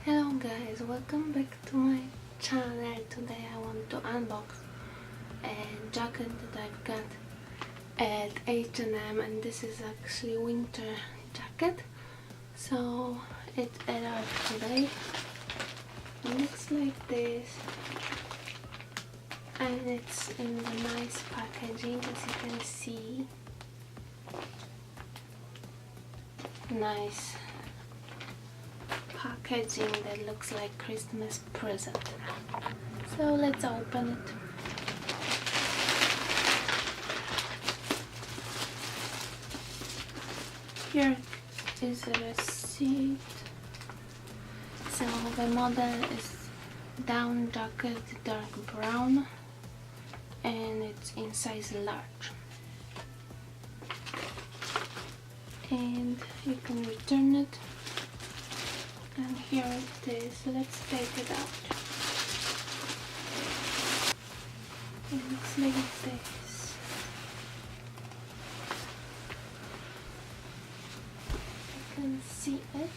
Hello guys, welcome back to my channel. Today I want to unbox a jacket that I've got at H&M, and this is actually winter jacket. So it arrived today. It looks like this and it's in the nice packaging, as you can see. Nice packaging that looks like Christmas present. So let's open it. Here is a receipt. So the model is down jacket, dark brown, and it's in size large. And you can return it. And here it is. Let's take it out. It looks like this. You can see it.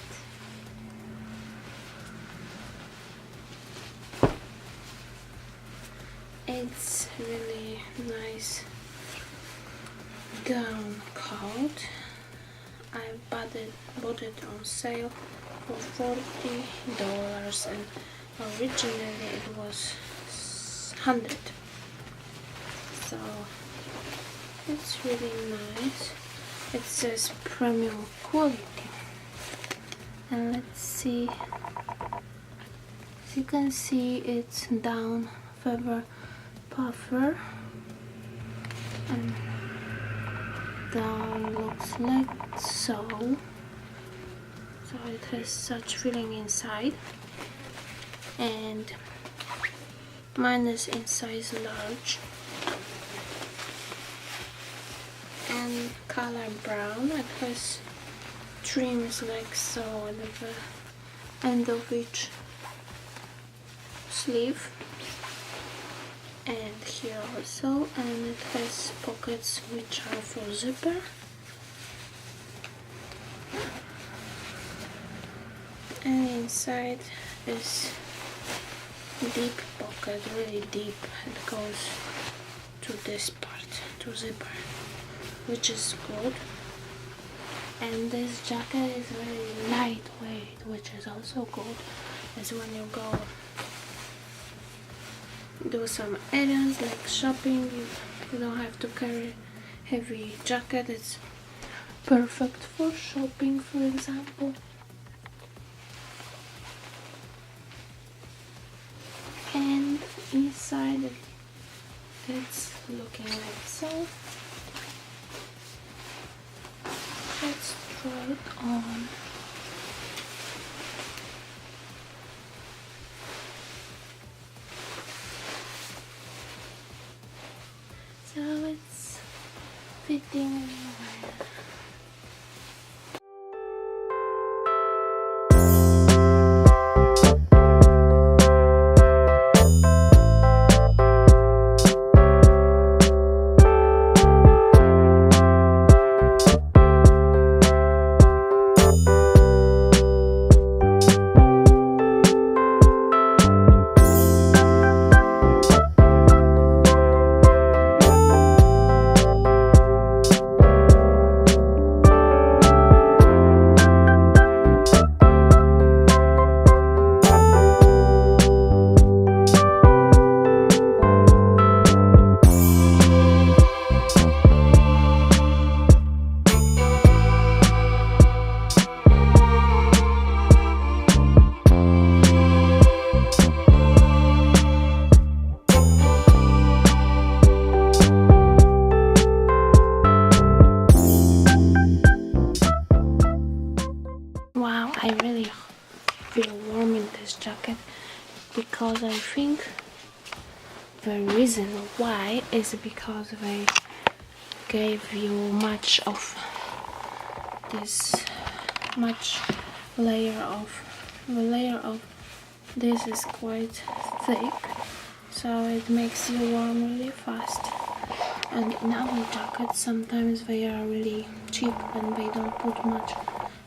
It's really nice down coat. I bought it on sale for $40, and originally it was $100. So it's really nice. It says premium quality, and let's see. As you can see, it's down feather puffer, and down looks like so. So it has such feeling inside, and mine is in size large and color brown. It has trims like so at the end of each sleeve, and here also, and it has pockets which are for zipper. And inside is deep pocket, really deep. It goes to this part, to zipper, which is good. And this jacket is very lightweight, which is also good, as when you go do some errands like shopping, you don't have to carry heavy jacket. It's perfect for shopping, for example. And inside it's looking like so. Let's try it on. So it's fitting well. Wow, I really feel warm in this jacket, because I think the reason why is because they gave you much of this, the layer of this is quite thick, so it makes you warm really fast. And in our jackets sometimes they are really cheap and they don't put much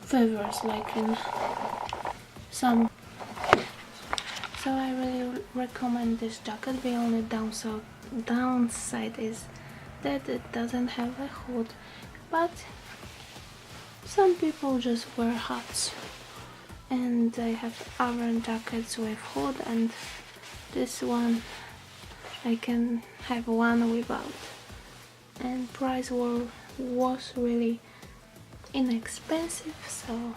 feathers like in some So I really recommend this jacket. The only downside is that it doesn't have a hood, but some people just wear hats, and I have other jackets with hood, and this one I can have one without, and price was really inexpensive, so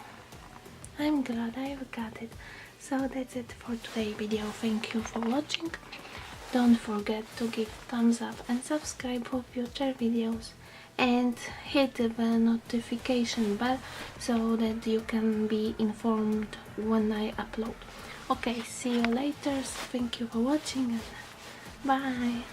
I'm glad I've got it. So that's it for today's video. Thank you for watching. Don't forget to give thumbs up and subscribe for future videos, and hit the notification bell so that you can be informed when I upload. Okay, see you later. Thank you for watching, and bye.